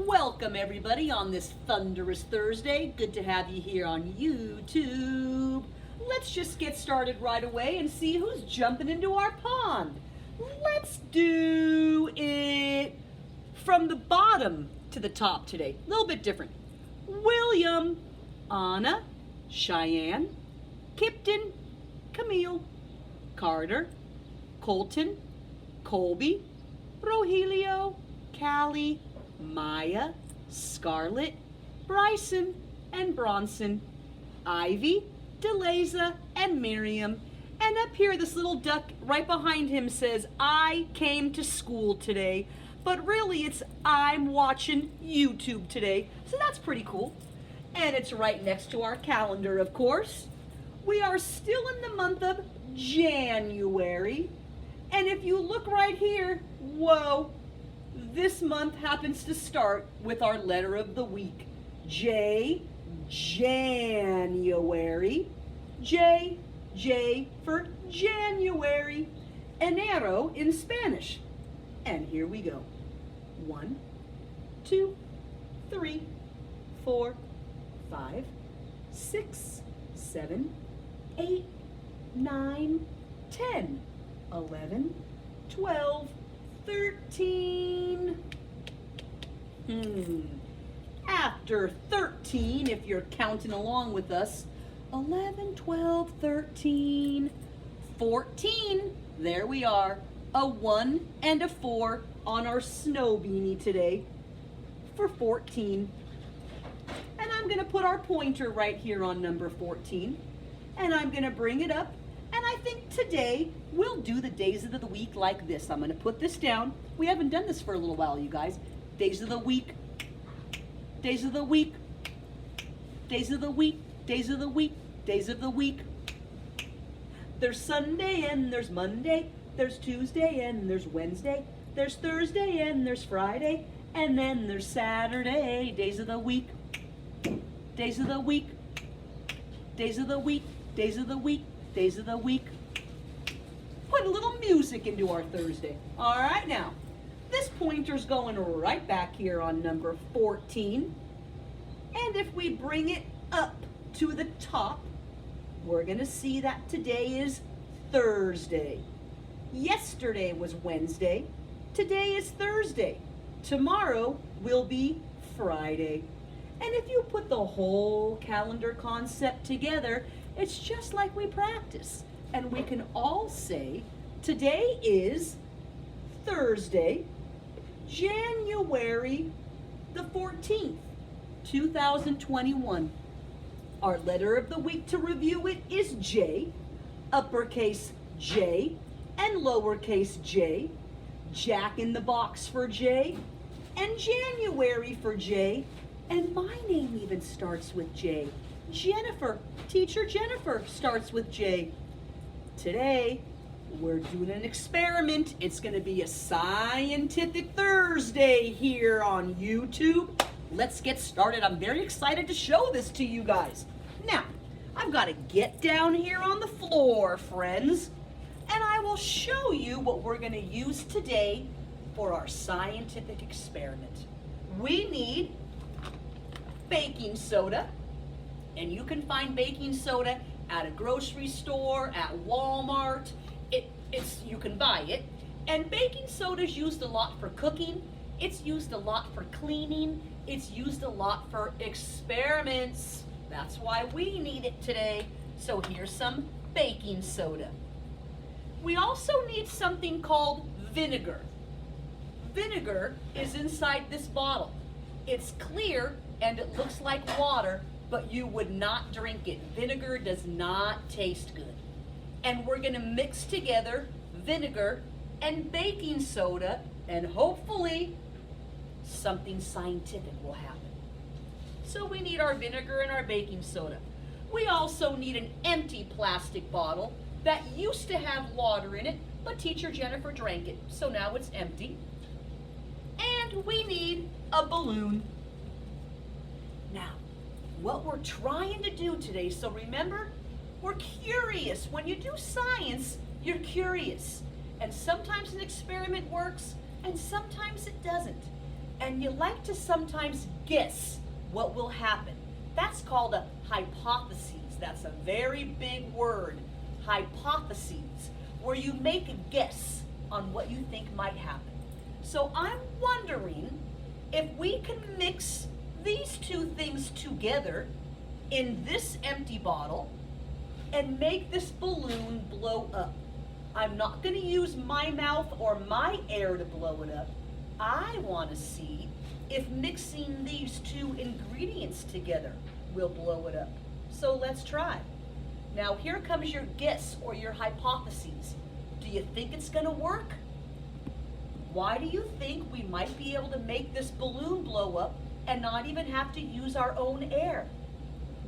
Welcome everybody on this thunderous Thursday. Good to have you here on YouTube. Let's just get started right away and see who's jumping into our pond. Let's do it from the bottom to the top today. A little bit different. William, Anna, Cheyenne, Kipton, Camille, Carter, Colton, Colby, Rogelio, Callie, Maya, Scarlett, Bryson, and Bronson, Ivy, Deleza, and Miriam. And up here, this little duck right behind him says, I came to school today. But really, it's I'm watching YouTube today. So that's pretty cool. And it's right next to our calendar, of course. We are still in the month of January. And if you look right here, whoa, this month happens to start with our letter of the week. J, January. J for January. Enero in Spanish. And here we go. 1, 2, 3, 4, 5, 6, 7, 8, 9, 10, 11, 12, 13. After 13, if you're counting along with us, 11, 12, 13, 14. There we are. A 1 and a 4 on our snow beanie today for 14. And I'm going to put our pointer right here on number 14. And I'm going to bring it up. And I think today we'll do the days of the week like this. I'm going to put this down. We haven't done this for a little while, you guys. Days of the week. Days of the week. Days of the week. Days of the week. Days of the week. There's Sunday and there's Monday. There's Tuesday and there's Wednesday. There's Thursday and there's Friday. And then there's Saturday. Days of the week. Days of the week. Days of the week. Days of the week. Days of the week. Put a little music into our Thursday. All right, now, this pointer's going right back here on number 14. And if we bring it up to the top, we're going to see that today is Thursday. Yesterday was Wednesday. Today is Thursday. Tomorrow will be Friday. And if you put the whole calendar concept together, it's just like we practice. And we can all say, today is Thursday, January the 14th, 2021. Our letter of the week to review it is J, uppercase J and lowercase j, Jack in the Box for J, and January for J, and my name even starts with J. Jennifer, teacher Jennifer starts with J. Today, we're doing an experiment. It's going to be a scientific Thursday here on YouTube. Let's get started. I'm very excited to show this to you guys. Now, I've got to get down here on the floor, friends, and I will show you what we're going to use today for our scientific experiment. We need baking soda. And you can find baking soda at a grocery store, at Walmart. You can buy it. And baking soda is used a lot for cooking. It's used a lot for cleaning. It's used a lot for experiments. That's why we need it today. So here's some baking soda. We also need something called vinegar. Vinegar is inside this bottle. It's clear and it looks like water, but you would not drink it. Vinegar does not taste good. And we're gonna mix together vinegar and baking soda, and hopefully something scientific will happen. So we need our vinegar and our baking soda. We also need an empty plastic bottle that used to have water in it, but teacher Jennifer drank it, so now it's empty. And we need a balloon. Now, what we're trying to do today, so remember, we're curious. When you do science, you're curious. And sometimes an experiment works, and sometimes it doesn't. and you like to sometimes guess what will happen. That's called a hypothesis. That's a very big word, hypotheses, where you make a guess on what you think might happen. So I'm wondering if we can mix these two things together in this empty bottle and make this balloon blow up. I'm not going to use my mouth or my air to blow it up. I want to see if mixing these two ingredients together will blow it up. So let's try. Now here comes your guess or your hypotheses. Do you think it's going to work? Why do you think we might be able to make this balloon blow up and not even have to use our own air?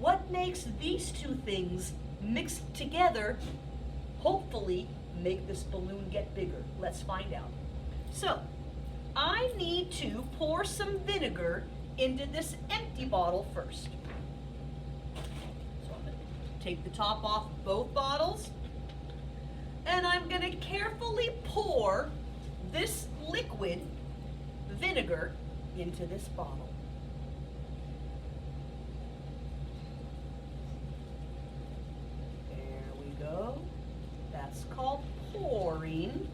What makes these two things mixed together, hopefully make this balloon get bigger? Let's find out. So, I need to pour some vinegar into this empty bottle first. So I'm going to take the top off both bottles, and I'm going to carefully pour this liquid vinegar into this bottle. There we go. That's called pouring.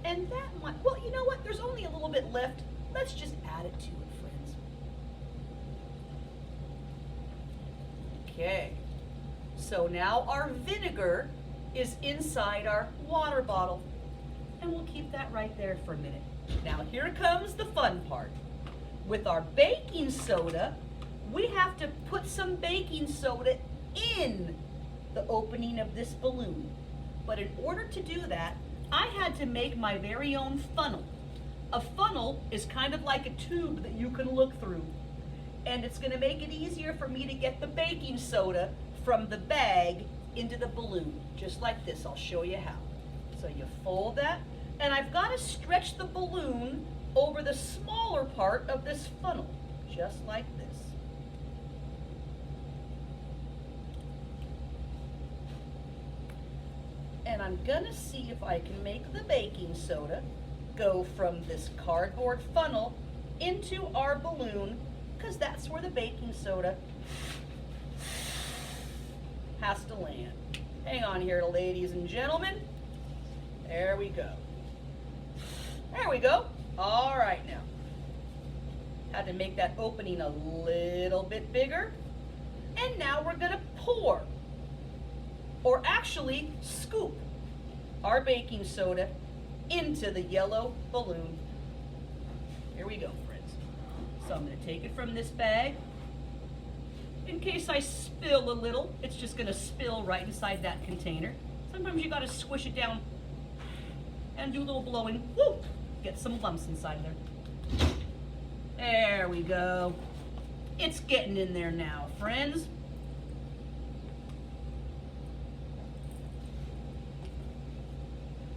And that might, well, you know what? There's only a little bit left. Let's just add it to it, friends. Okay. So now our vinegar is inside our water bottle. And we'll keep that right there for a minute. Now here comes the fun part. With our baking soda, we have to put some baking soda in the opening of this balloon. But in order to do that, I had to make my very own funnel. A funnel is kind of like a tube that you can look through. And it's going to make it easier for me to get the baking soda from the bag into the balloon. Just like this. I'll show you how. So you fold that, and I've got to stretch the balloon over the smaller part of this funnel, just like this. And I'm gonna see if I can make the baking soda go from this cardboard funnel into our balloon, because that's where the baking soda has to land. Hang on here, ladies and gentlemen. There we go. There we go. All right now. Had to make that opening a little bit bigger. And now we're gonna pour, or actually scoop, our baking soda into the yellow balloon. Here we go, friends. So I'm gonna take it from this bag. In case I spill a little, it's just gonna spill right inside that container. Sometimes you gotta squish it down and do a little blowing. Woo! Get some lumps inside there. There we go. It's getting in there now, friends.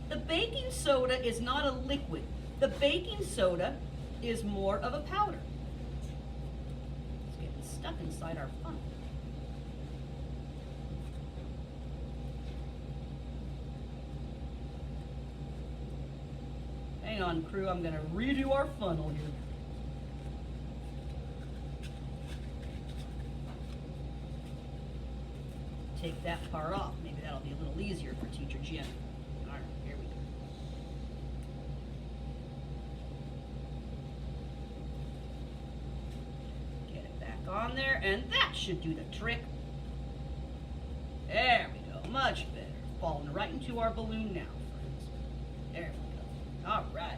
The baking soda is not a liquid. The baking soda is more of a powder. It's getting stuck inside our funnel. Hang on, crew, I'm gonna redo our funnel here. Take that part off. Maybe that'll be a little easier for Teacher Jen. All right, here we go. Get it back on there, and that should do the trick. There we go, much better. Falling right into our balloon now, friends. There we go. All right.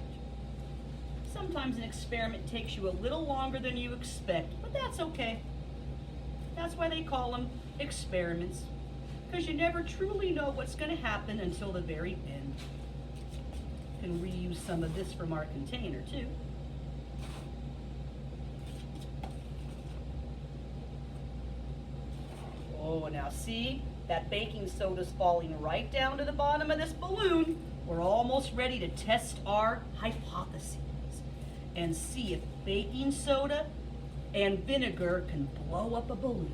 Sometimes an experiment takes you a little longer than you expect, but that's okay. That's why they call them experiments, because you never truly know what's going to happen until the very end. You can reuse some of this from our container too. Oh, now see, that baking soda's falling right down to the bottom of this balloon. We're almost ready to test our hypotheses and see if baking soda and vinegar can blow up a balloon.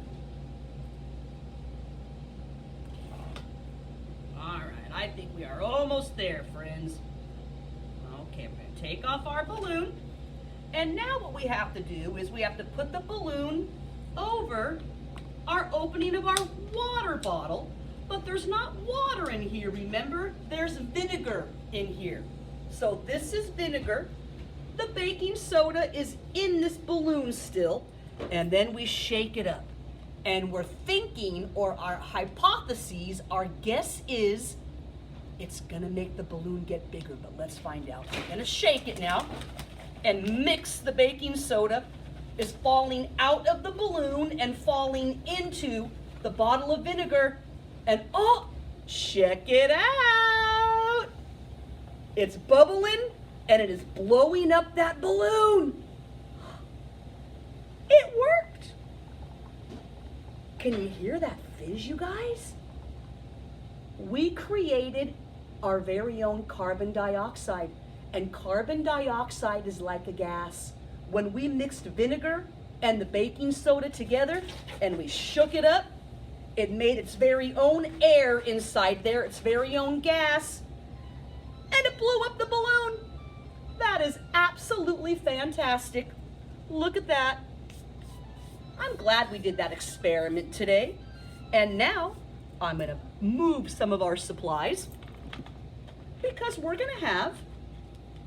All right, I think we are almost there, friends. Okay, we're gonna take off our balloon. And now what we have to do is we have to put the balloon over our opening of our water bottle, but there's not water in here, remember? There's vinegar in here. So this is vinegar. The baking soda is in this balloon still, and then we shake it up. And we're thinking, or our hypotheses, our guess is, it's gonna make the balloon get bigger, but let's find out. We're gonna shake it now and mix the baking soda. Is falling out of the balloon and falling into the bottle of vinegar. And oh, check it out. It's bubbling and it is blowing up that balloon. It worked. Can you hear that fizz, you guys? We created our very own carbon dioxide, and carbon dioxide is like a gas. When we mixed vinegar and the baking soda together and we shook it up, it made its very own air inside there, its very own gas, and it blew up the balloon. That is absolutely fantastic. Look at that. I'm glad we did that experiment today. And now I'm gonna move some of our supplies because we're gonna have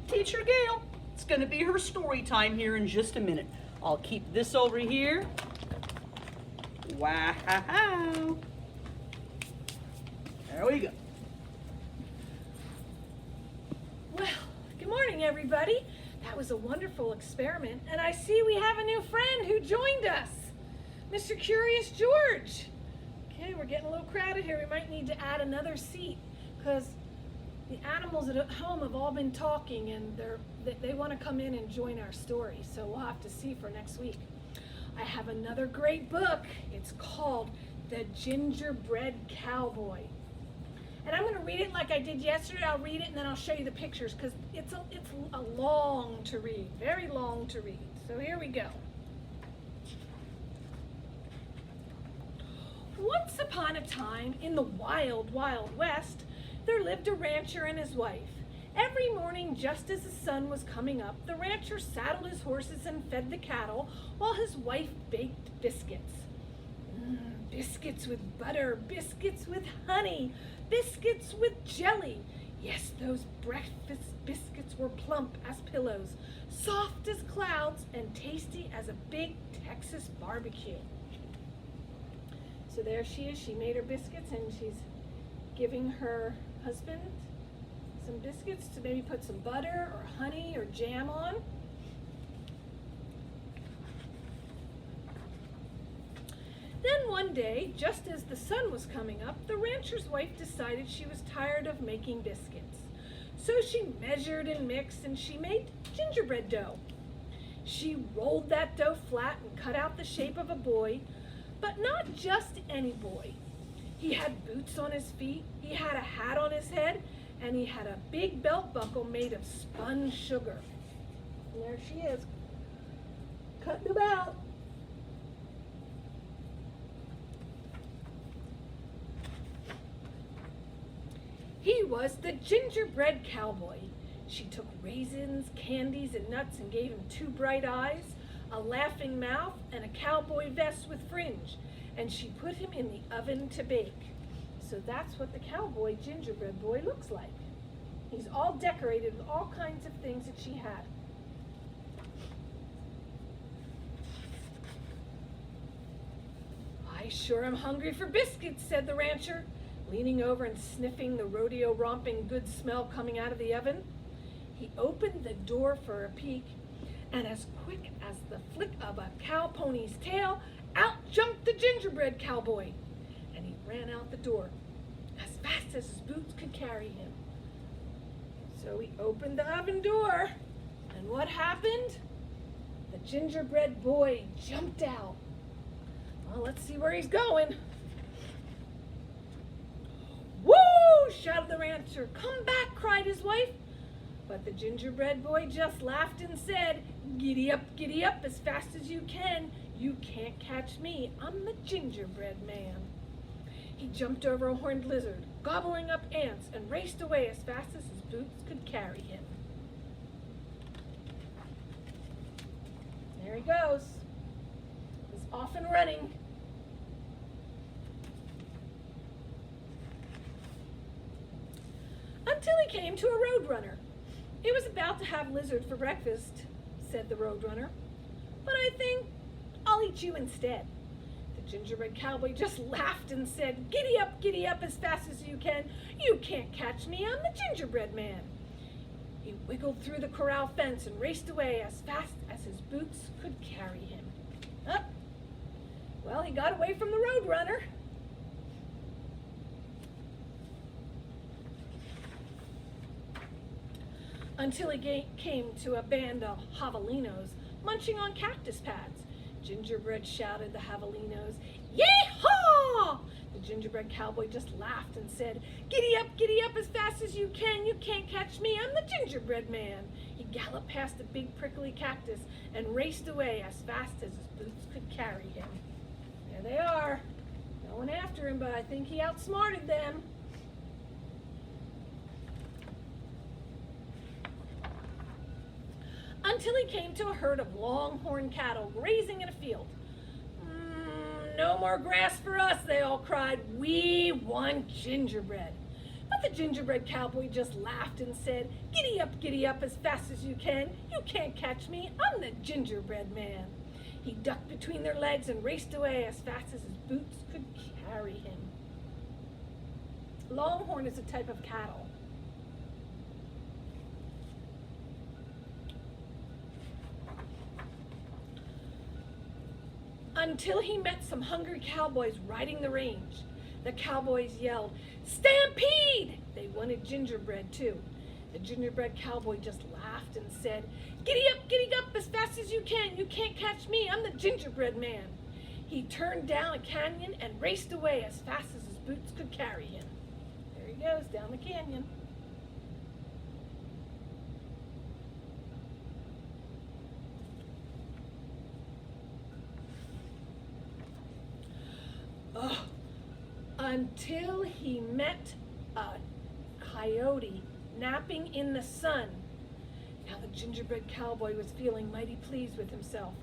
Teacher Gail. It's gonna be her story time here in just a minute. I'll keep this over here. Wow. There we go. Well, good morning, everybody. That was a wonderful experiment, and I see we have a new friend who joined us, Mr. Curious George. Okay, we're getting a little crowded here. We might need to add another seat because the animals at home have all been talking, and they want to come in and join our story, so we'll have to see for next week. I have another great book. It's called The Gingerbread Cowboy. And I'm going to read it like I did yesterday. I'll read it and then I'll show you the pictures because it's a long to read, very long to read. So here we go. Once upon a time in the wild, wild west, there lived a rancher and his wife. Every morning, just as the sun was coming up, the rancher saddled his horses and fed the cattle while his wife baked biscuits. Biscuits with butter, biscuits with honey, biscuits with jelly. Yes, those breakfast biscuits were plump as pillows, soft as clouds, and tasty as a big Texas barbecue. So there she is. She made her biscuits and she's giving her husband some biscuits to maybe put some butter or honey or jam on. Then one day, just as the sun was coming up, the rancher's wife decided she was tired of making biscuits. So she measured and mixed and she made gingerbread dough. She rolled that dough flat and cut out the shape of a boy, but not just any boy. He had boots on his feet, he had a hat on his head, and he had a big belt buckle made of spun sugar. And there she is, cutting them out. He was the gingerbread cowboy. She took raisins, candies, and nuts and gave him 2 bright eyes, a laughing mouth, and a cowboy vest with fringe. And she put him in the oven to bake. So that's what the cowboy gingerbread boy looks like. He's all decorated with all kinds of things that she had. I sure am hungry for biscuits, said the rancher, leaning over and sniffing the rodeo romping good smell coming out of the oven. He opened the door for a peek, and as quick as the flick of a cow pony's tail, out jumped the gingerbread cowboy, and he ran out the door as fast as his boots could carry him. So he opened the oven door, and what happened? The gingerbread boy jumped out. Well, let's see where he's going. Woo! Shouted the rancher. Come back, cried his wife. But the gingerbread boy just laughed and said, giddy up as fast as you can. You can't catch me, I'm the gingerbread man. He jumped over a horned lizard, gobbling up ants, and raced away as fast as his boots could carry him. There he goes. He's off and running. Until he came to a roadrunner. He was about to have lizard for breakfast, said the roadrunner. But I think I'll eat you instead. The gingerbread cowboy just laughed and said, giddy up as fast as you can. You can't catch me, I'm the gingerbread man. He wiggled through the corral fence and raced away as fast as his boots could carry him. Up. Well, he got away from the roadrunner. Until he came to a band of javelinos munching on cactus pads. Gingerbread shouted the javelinos, "Yee-haw!" The gingerbread cowboy just laughed and said, giddy up as fast as you can. You can't catch me, I'm the gingerbread man. He galloped past a big prickly cactus and raced away as fast as his boots could carry him. There they are, going after him, but I think he outsmarted them. Until he came to a herd of longhorn cattle grazing in a field. No more grass for us, they all cried. We want gingerbread. But the gingerbread cowboy just laughed and said, giddy up as fast as you can. You can't catch me, I'm the gingerbread man. He ducked between their legs and raced away as fast as his boots could carry him. Longhorn is a type of cattle. Until he met some hungry cowboys riding the range. The cowboys yelled, "Stampede!" They wanted gingerbread too. The gingerbread cowboy just laughed and said, giddy up as fast as you can. You can't catch me, I'm the gingerbread man. He turned down a canyon and raced away as fast as his boots could carry him. There he goes, down the canyon. Until he met a coyote napping in the sun. Now the gingerbread cowboy was feeling mighty pleased with himself.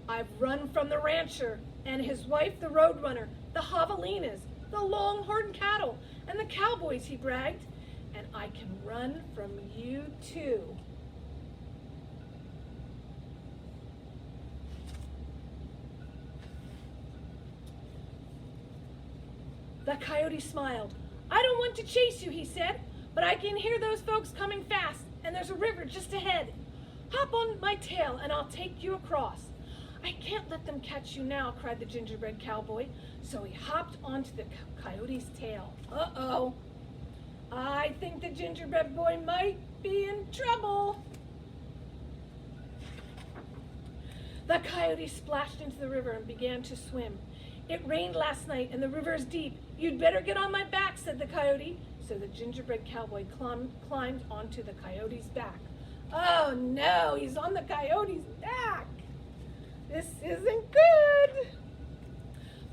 I've run from the rancher and his wife, the roadrunner, the javelinas, the longhorn cattle, and the cowboys, he bragged, and I can run from you too. The coyote smiled. I don't want to chase you, he said, but I can hear those folks coming fast, and there's a river just ahead. Hop on my tail, and I'll take you across. I can't let them catch you now, cried the gingerbread cowboy. So he hopped onto the coyote's tail. Uh-oh. I think the gingerbread boy might be in trouble. The coyote splashed into the river and began to swim. It rained last night and the river is deep. You'd better get on my back, said the coyote. So the gingerbread cowboy climbed onto the coyote's back. Oh no, he's on the coyote's back. This isn't good.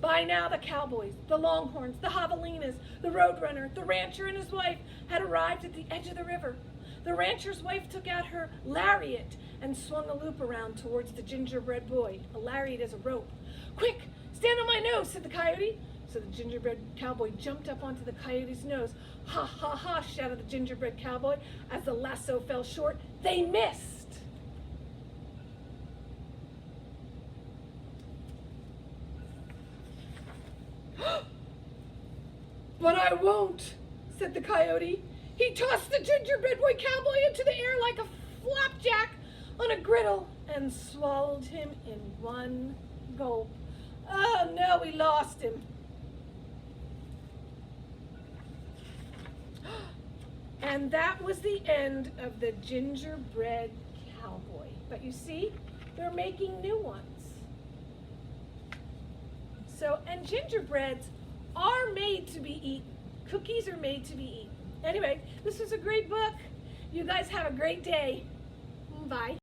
By now the cowboys, the longhorns, the javelinas, the roadrunner, the rancher and his wife had arrived at the edge of the river. The rancher's wife took out her lariat and swung a loop around towards the gingerbread boy. A lariat is a rope. Quick, stand on my nose, said the coyote. So the gingerbread cowboy jumped up onto the coyote's nose. Ha, ha, ha, shouted the gingerbread cowboy. As the lasso fell short, they missed. But I won't, said the coyote. He tossed the gingerbread boy cowboy into the air like a flapjack on a griddle and swallowed him in one gulp. Oh no, we lost him. And that was the end of the gingerbread cowboy. But you see, they're making new ones. So, and gingerbreads are made to be eaten. Cookies are made to be eaten. Anyway, this was a great book. You guys have a great day. Bye.